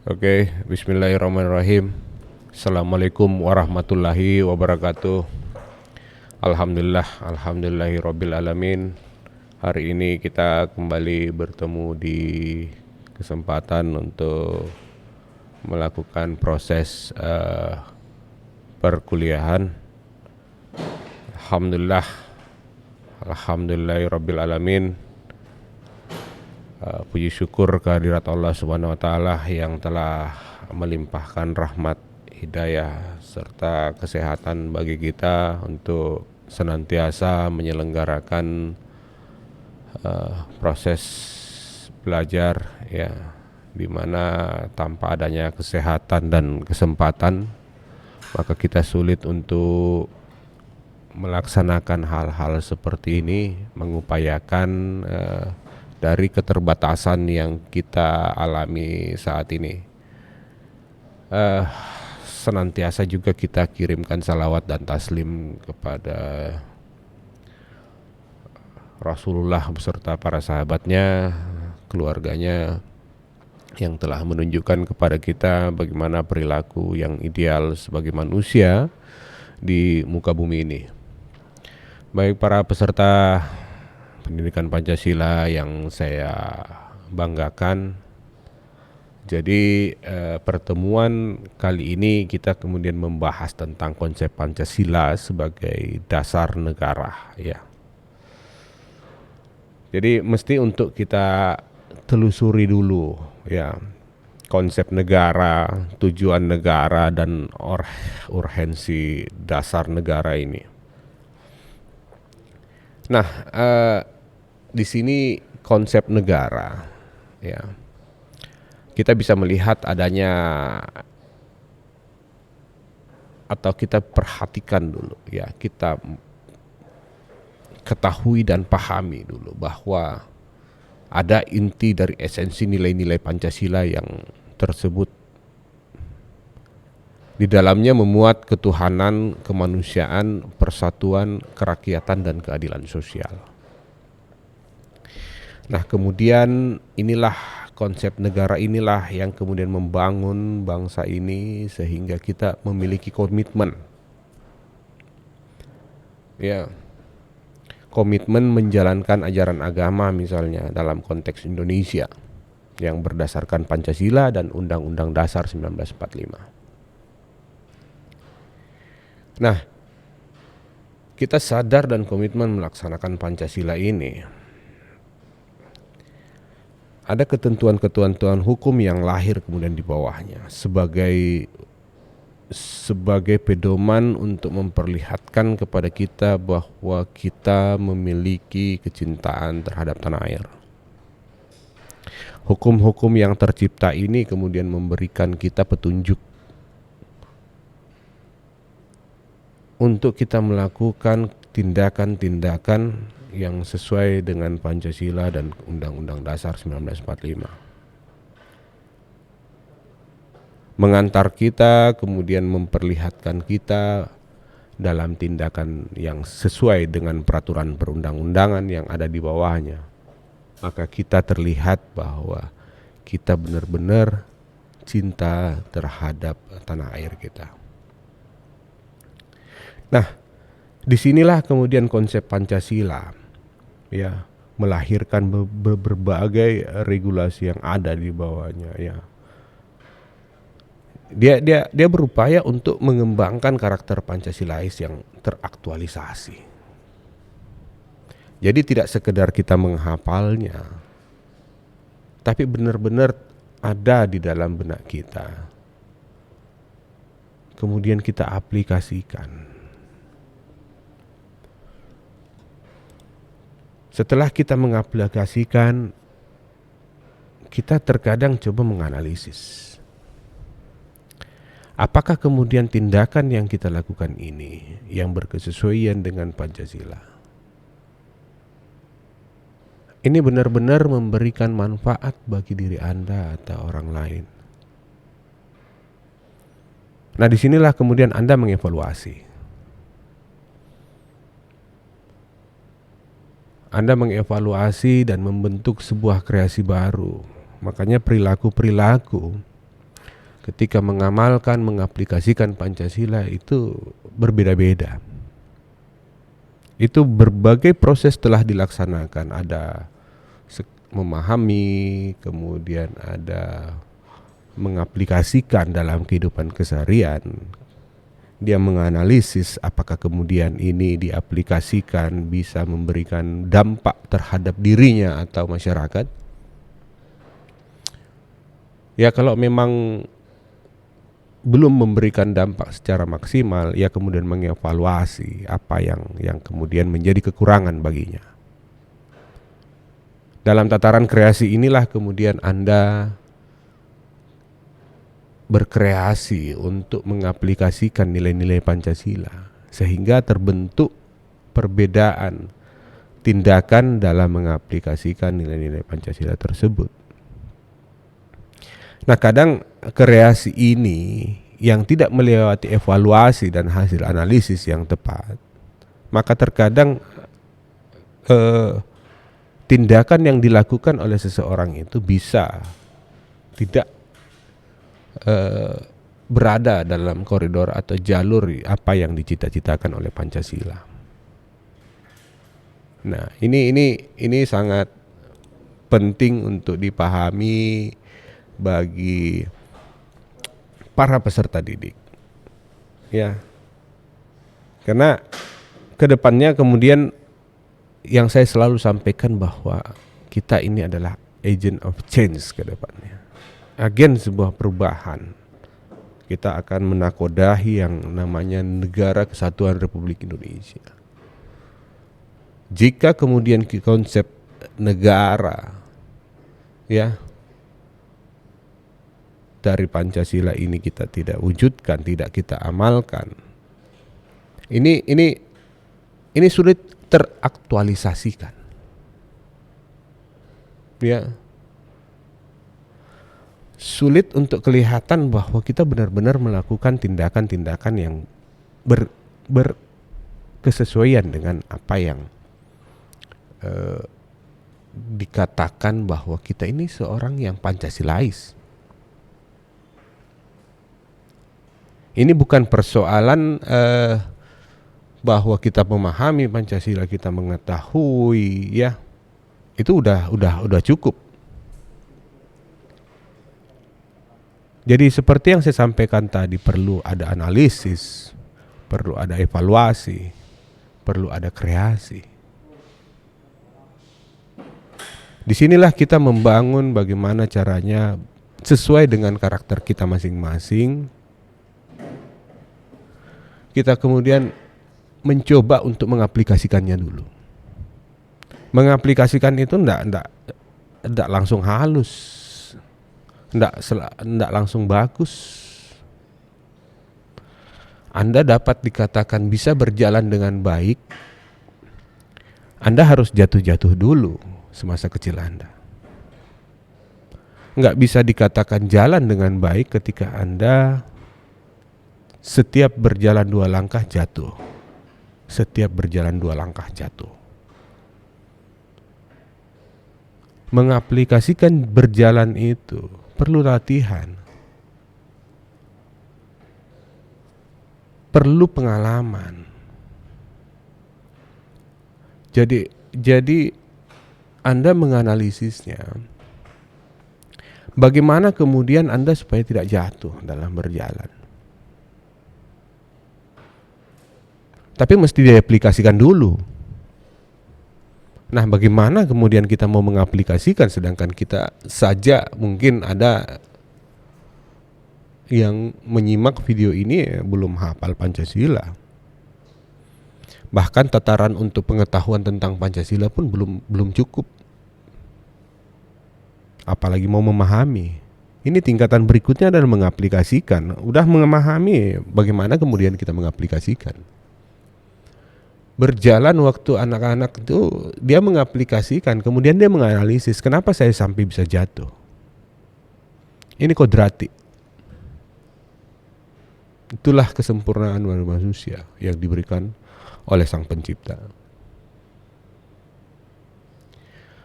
Oke, bismillahirrahmanirrahim. Assalamualaikum warahmatullahi wabarakatuh. Alhamdulillahirabbil alamin. Hari ini kita kembali bertemu di kesempatan untuk melakukan proses perkuliahan. Alhamdulillahirabbil alamin. Puji syukur kehadirat Allah Subhanahu wa taala yang telah melimpahkan rahmat, hidayah serta kesehatan bagi kita untuk senantiasa menyelenggarakan proses belajar ya, di mana tanpa adanya kesehatan dan kesempatan maka kita sulit untuk melaksanakan hal-hal seperti ini, mengupayakan dari keterbatasan yang kita alami saat ini. Senantiasa juga kita kirimkan salawat dan taslim kepada Rasulullah beserta para sahabatnya, keluarganya, yang telah menunjukkan kepada kita bagaimana perilaku yang ideal sebagai manusia di muka bumi ini. Baik para peserta pendidikan Pancasila yang saya banggakan, jadi pertemuan kali ini kita kemudian membahas tentang konsep Pancasila sebagai dasar negara ya. Jadi mesti untuk kita telusuri dulu ya, konsep negara, tujuan negara dan urgensi dasar negara ini. Nah, di sini konsep negara ya, kita bisa melihat adanya atau kita perhatikan dulu ya, kita ketahui dan pahami dulu bahwa ada inti dari esensi nilai-nilai Pancasila yang tersebut di dalamnya memuat ketuhanan, kemanusiaan, persatuan, kerakyatan, dan keadilan sosial. Nah, kemudian inilah konsep negara inilah yang kemudian membangun bangsa ini sehingga kita memiliki komitmen. Ya, komitmen menjalankan ajaran agama misalnya dalam konteks Indonesia yang berdasarkan Pancasila dan Undang-Undang Dasar 1945. Nah, kita sadar dan komitmen melaksanakan Pancasila ini. Ada ketentuan-ketentuan hukum yang lahir kemudian di bawahnya sebagai pedoman untuk memperlihatkan kepada kita bahwa kita memiliki kecintaan terhadap tanah air. Hukum-hukum yang tercipta ini kemudian memberikan kita petunjuk untuk kita melakukan tindakan-tindakan yang sesuai dengan Pancasila dan Undang-Undang Dasar 1945. Mengantar kita, kemudian memperlihatkan kita dalam tindakan yang sesuai dengan peraturan perundang-undangan yang ada di bawahnya. Maka kita terlihat bahwa kita benar-benar cinta terhadap tanah air kita. Nah, disinilah kemudian konsep Pancasila ya melahirkan berbagai regulasi yang ada di bawahnya ya. Dia berupaya untuk mengembangkan karakter Pancasilais yang teraktualisasi. Jadi tidak sekedar kita menghafalnya, tapi benar-benar ada di dalam benak kita. Kemudian kita aplikasikan. Setelah kita mengaplikasikan, kita terkadang coba menganalisis. Apakah kemudian tindakan yang kita lakukan ini yang berkesesuaian dengan Pancasila? Ini benar-benar memberikan manfaat bagi diri Anda atau orang lain. Nah, disinilah kemudian Anda mengevaluasi. Anda mengevaluasi dan membentuk sebuah kreasi baru. Makanya perilaku-perilaku ketika mengamalkan, mengaplikasikan Pancasila itu berbeda-beda. Itu berbagai proses telah dilaksanakan. Ada memahami, kemudian ada mengaplikasikan dalam kehidupan keseharian. Dia menganalisis apakah kemudian ini diaplikasikan bisa memberikan dampak terhadap dirinya atau masyarakat. Ya kalau memang belum memberikan dampak secara maksimal, ya kemudian mengevaluasi apa yang kemudian menjadi kekurangan baginya. Dalam tataran kreasi inilah kemudian Anda berkreasi untuk mengaplikasikan nilai-nilai Pancasila, sehingga terbentuk perbedaan tindakan dalam mengaplikasikan nilai-nilai Pancasila tersebut. Nah, kadang kreasi ini yang tidak melewati evaluasi dan hasil analisis yang tepat, maka terkadang tindakan yang dilakukan oleh seseorang itu bisa tidak berada dalam koridor atau jalur apa yang dicita-citakan oleh Pancasila. Nah, ini sangat penting untuk dipahami bagi para peserta didik, ya, karena kedepannya kemudian yang saya selalu sampaikan bahwa kita ini adalah agent of change ke depannya, agen sebuah perubahan. Kita akan menakodahi yang namanya Negara Kesatuan Republik Indonesia. Jika kemudian konsep negara, ya, dari Pancasila ini kita tidak wujudkan, tidak kita amalkan, ini sulit teraktualisasikan, ya, sulit untuk kelihatan bahwa kita benar-benar melakukan tindakan-tindakan yang berkesesuaian dengan apa yang dikatakan bahwa kita ini seorang yang Pancasilais. Ini bukan persoalan bahwa kita memahami Pancasila, kita mengetahui, ya, itu udah cukup. Jadi seperti yang saya sampaikan tadi, perlu ada analisis, perlu ada evaluasi, perlu ada kreasi. Disinilah kita membangun bagaimana caranya sesuai dengan karakter kita masing-masing. Kita kemudian mencoba untuk mengaplikasikannya dulu. Mengaplikasikan itu enggak langsung halus, enggak langsung bagus. Anda dapat dikatakan bisa berjalan dengan baik, Anda harus jatuh-jatuh dulu semasa kecil Anda. Enggak bisa dikatakan jalan dengan baik ketika Anda setiap berjalan 2 langkah jatuh. Setiap berjalan 2 langkah jatuh. Mengaplikasikan berjalan itu perlu latihan. Perlu pengalaman. Jadi Anda menganalisisnya. Bagaimana kemudian Anda supaya tidak jatuh dalam berjalan. Tapi mesti diaplikasikan dulu. Nah, bagaimana kemudian kita mau mengaplikasikan sedangkan kita saja mungkin ada yang menyimak video ini belum hafal Pancasila. Bahkan tataran untuk pengetahuan tentang Pancasila pun belum cukup. Apalagi mau memahami. Ini tingkatan berikutnya adalah mengaplikasikan. Udah memahami, bagaimana kemudian kita mengaplikasikan. Berjalan waktu anak-anak itu dia mengaplikasikan, kemudian dia menganalisis kenapa saya sampai bisa jatuh. Ini kodrati. Itulah kesempurnaan manusia yang diberikan oleh Sang Pencipta.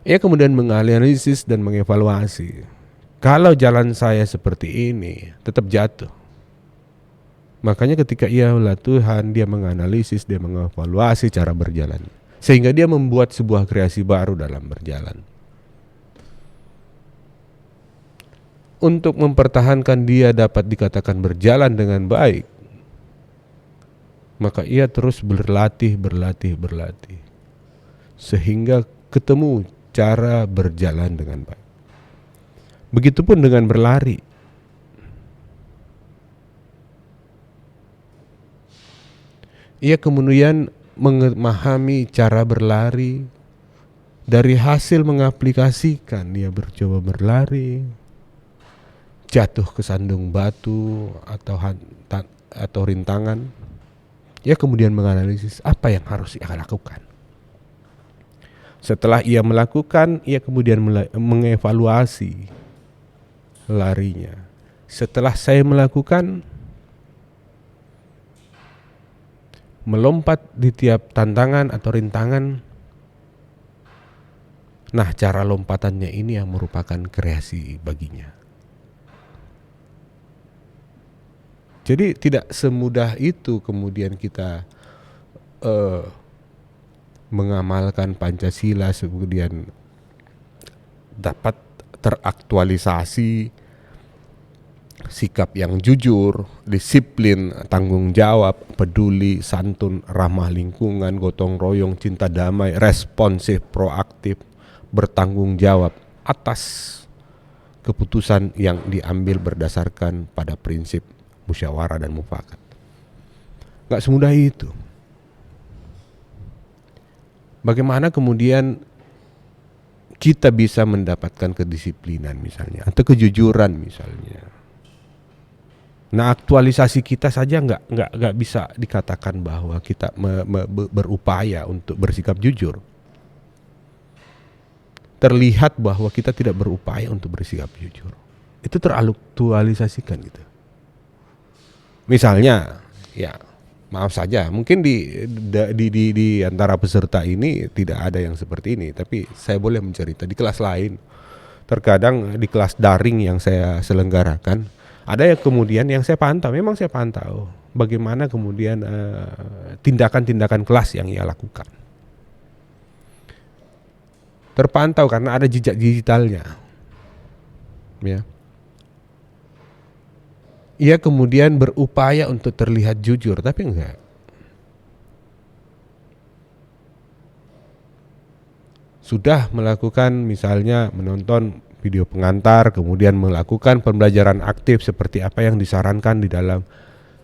Ia kemudian menganalisis dan mengevaluasi. Kalau jalan saya seperti ini, tetap jatuh. Makanya ketika ia latihan, dia menganalisis, dia mengevaluasi cara berjalan, sehingga dia membuat sebuah kreasi baru dalam berjalan. Untuk mempertahankan dia dapat dikatakan berjalan dengan baik, maka ia terus berlatih, sehingga ketemu cara berjalan dengan baik. Begitupun dengan berlari. Ia kemudian memahami cara berlari, dari hasil mengaplikasikan, dia mencoba berlari, jatuh ke sandung batu atau rintangan. Ia kemudian menganalisis apa yang harus ia lakukan. Setelah ia melakukan, ia kemudian mengevaluasi larinya. Setelah saya melakukan, melompat di tiap tantangan atau rintangan, nah cara lompatannya ini yang merupakan kreasi baginya. Jadi tidak semudah itu kemudian kita mengamalkan Pancasila, kemudian dapat teraktualisasi sikap yang jujur, disiplin, tanggung jawab, peduli, santun, ramah lingkungan, gotong royong, cinta damai, responsif, proaktif, bertanggung jawab atas keputusan yang diambil berdasarkan pada prinsip musyawarah dan mufakat. Gak semudah itu. Bagaimana kemudian kita bisa mendapatkan kedisiplinan misalnya, atau kejujuran misalnya. Nah, aktualisasi kita saja nggak bisa dikatakan bahwa kita berupaya untuk bersikap jujur. Terlihat bahwa kita tidak berupaya untuk bersikap jujur. Itu teraktualisasikan gitu. Misalnya, ya maaf saja, mungkin di antara peserta ini tidak ada yang seperti ini, tapi saya boleh mencerita di kelas lain. Terkadang di kelas daring yang saya selenggarakan, ada yang kemudian yang saya pantau, memang saya pantau bagaimana kemudian tindakan-tindakan kelas yang ia lakukan. Terpantau karena ada jejak digitalnya. Ya. Ia kemudian berupaya untuk terlihat jujur, tapi enggak. Sudah melakukan misalnya menonton video pengantar, kemudian melakukan pembelajaran aktif seperti apa yang disarankan di dalam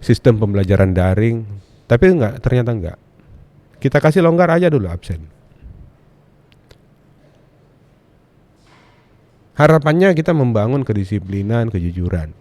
sistem pembelajaran daring, tapi enggak, ternyata enggak. Kita kasih longgar aja dulu absen. Harapannya kita membangun kedisiplinan, kejujuran.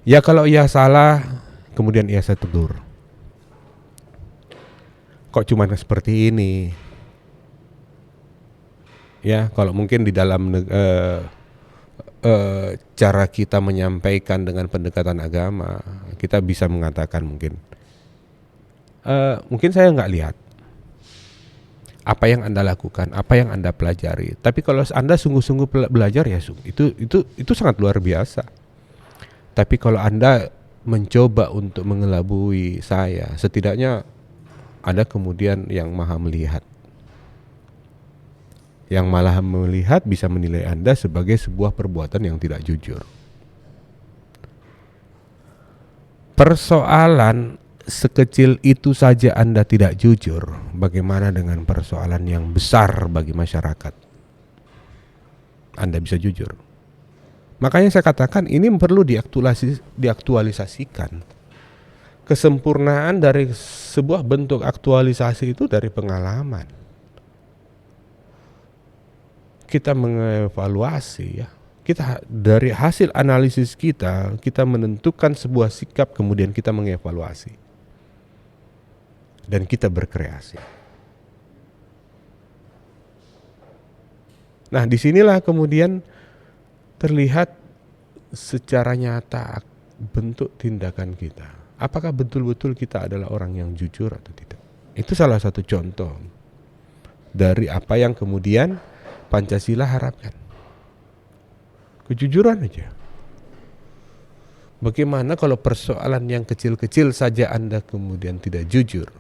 Ya kalau ia salah, kemudian ia saya tegur. Kok cuma seperti ini? Ya, kalau mungkin di dalam cara kita menyampaikan dengan pendekatan agama, kita bisa mengatakan mungkin saya nggak lihat apa yang Anda lakukan, apa yang Anda pelajari. Tapi kalau Anda sungguh-sungguh belajar, ya itu sangat luar biasa. Tapi kalau Anda mencoba untuk mengelabui saya, setidaknya ada kemudian yang maha melihat. Yang malah melihat bisa menilai Anda sebagai sebuah perbuatan yang tidak jujur. Persoalan sekecil itu saja Anda tidak jujur, bagaimana dengan persoalan yang besar bagi masyarakat? Anda bisa jujur. Makanya saya katakan ini perlu diaktualisasikan. Kesempurnaan dari sebuah bentuk aktualisasi itu dari pengalaman. Kita mengevaluasi ya. Kita dari hasil analisis kita menentukan sebuah sikap, kemudian kita mengevaluasi. Dan kita berkreasi. Nah, disinilah kemudian terlihat secara nyata bentuk tindakan kita. Apakah betul-betul kita adalah orang yang jujur atau tidak? Itu salah satu contoh dari apa yang kemudian Pancasila harapkan. Kejujuran aja. Bagaimana kalau persoalan yang kecil-kecil saja Anda kemudian tidak jujur?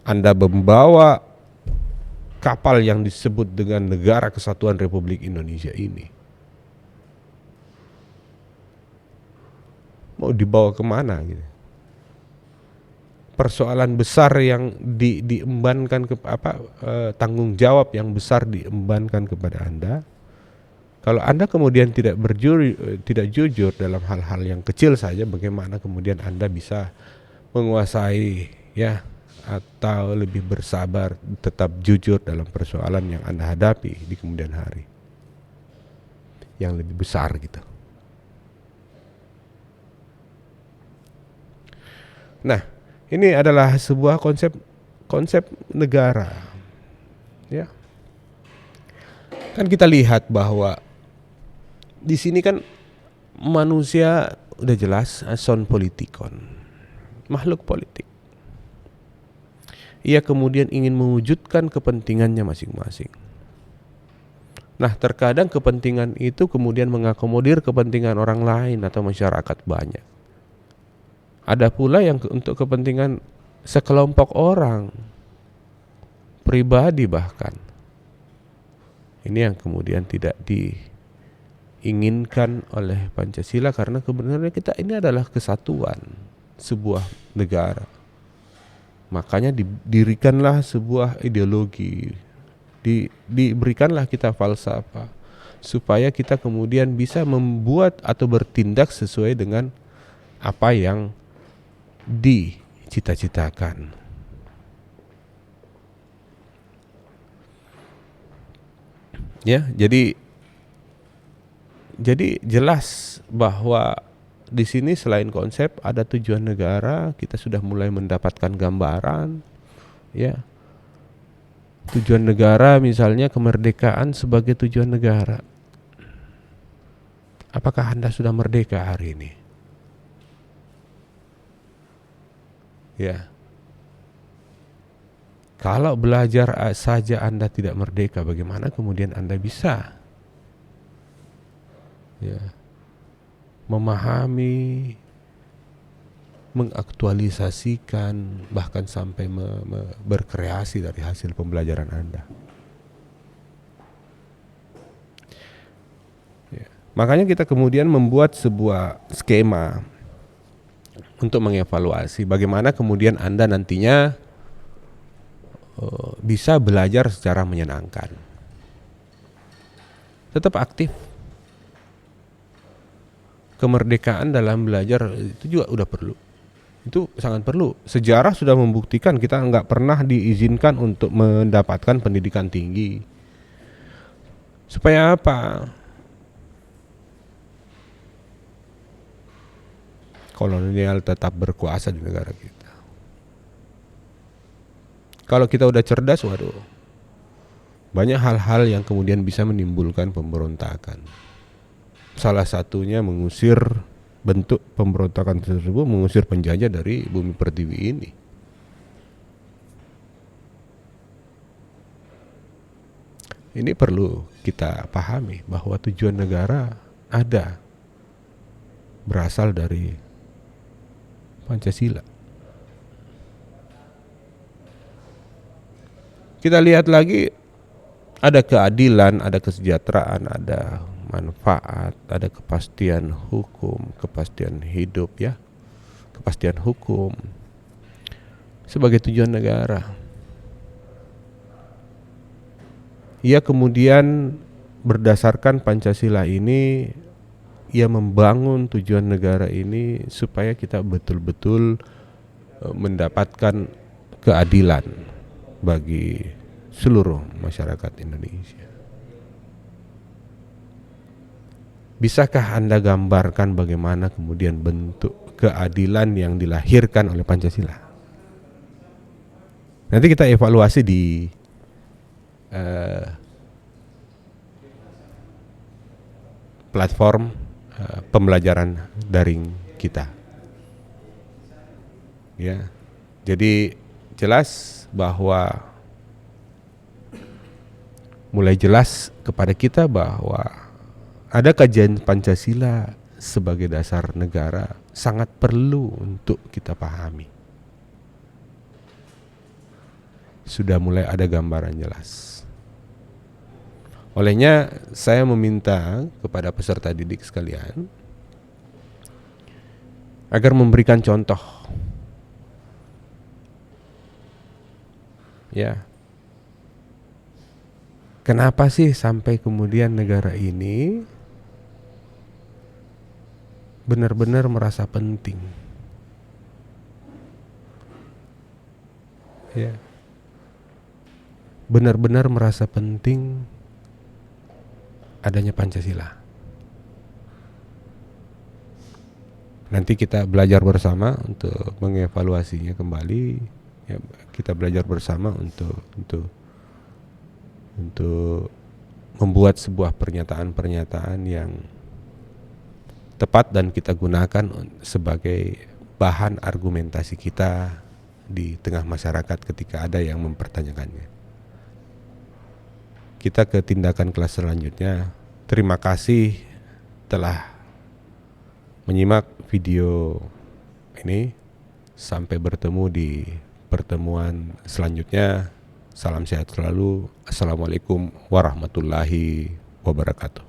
Anda membawa kapal yang disebut dengan Negara Kesatuan Republik Indonesia ini. Mau dibawa kemana gitu? Persoalan besar yang diembankan tanggung jawab yang besar diembankan kepada Anda. Kalau Anda kemudian tidak jujur dalam hal-hal yang kecil saja, bagaimana kemudian Anda bisa menguasai ya atau lebih bersabar, tetap jujur dalam persoalan yang Anda hadapi di kemudian hari yang lebih besar gitu. Nah, ini adalah sebuah konsep negara. Ya. Kan kita lihat bahwa di sini kan manusia udah jelas son politikon, makhluk politik. Ia kemudian ingin mewujudkan kepentingannya masing-masing. Nah, terkadang kepentingan itu kemudian mengakomodir kepentingan orang lain atau masyarakat banyak. Ada pula yang untuk kepentingan sekelompok orang, pribadi bahkan. Ini yang kemudian tidak diinginkan oleh Pancasila, karena sebenarnya kita ini adalah kesatuan sebuah negara. Makanya didirikanlah sebuah ideologi, diberikanlah kita falsafah, supaya kita kemudian bisa membuat atau bertindak sesuai dengan apa yang dicita-citakan. Ya, jadi jelas bahwa di sini selain konsep ada tujuan negara. Kita sudah mulai mendapatkan gambaran, ya. Tujuan negara misalnya kemerdekaan sebagai tujuan negara. Apakah Anda sudah merdeka hari ini? Ya. Kalau belajar saja Anda tidak merdeka, bagaimana kemudian Anda bisa memahami, mengaktualisasikan, bahkan sampai berkreasi dari hasil pembelajaran Anda? Makanya kita kemudian membuat sebuah skema untuk mengevaluasi bagaimana kemudian Anda nantinya bisa belajar secara menyenangkan. Tetap aktif. Kemerdekaan dalam belajar itu juga udah perlu. Itu sangat perlu. Sejarah sudah membuktikan kita nggak pernah diizinkan untuk mendapatkan pendidikan tinggi. Supaya apa? Kolonial tetap berkuasa di negara kita. Kalau kita udah cerdas, waduh, banyak hal-hal yang kemudian bisa menimbulkan pemberontakan. Salah satunya mengusir, bentuk pemberontakan tersebut mengusir penjajah dari bumi pertiwi ini. Ini perlu kita pahami bahwa tujuan negara ada, berasal dari Pancasila. Kita lihat lagi, ada keadilan, ada kesejahteraan, ada manfaat, ada kepastian hukum, kepastian hidup, ya, kepastian hukum sebagai tujuan negara. Ia kemudian berdasarkan Pancasila ini, ia membangun tujuan negara ini supaya kita betul-betul mendapatkan keadilan bagi seluruh masyarakat Indonesia. Bisakah Anda gambarkan bagaimana kemudian bentuk keadilan yang dilahirkan oleh Pancasila? Nanti kita evaluasi di platform pembelajaran daring kita. Ya. Jadi jelas bahwa mulai jelas kepada kita bahwa ada kajian Pancasila sebagai dasar negara sangat perlu untuk kita pahami. Sudah mulai ada gambaran jelas. Olehnya saya meminta kepada peserta didik sekalian agar memberikan contoh. Ya. Kenapa sih sampai kemudian negara ini benar-benar merasa penting? Ya. Benar-benar merasa penting adanya Pancasila. Nanti kita belajar bersama untuk mengevaluasinya kembali. Ya, kita belajar bersama untuk membuat sebuah pernyataan-pernyataan yang tepat dan kita gunakan sebagai bahan argumentasi kita di tengah masyarakat ketika ada yang mempertanyakannya. Kita ke tindakan kelas selanjutnya. Terima kasih telah menyimak video ini. Sampai bertemu di pertemuan selanjutnya. Salam sehat selalu. Assalamualaikum warahmatullahi wabarakatuh.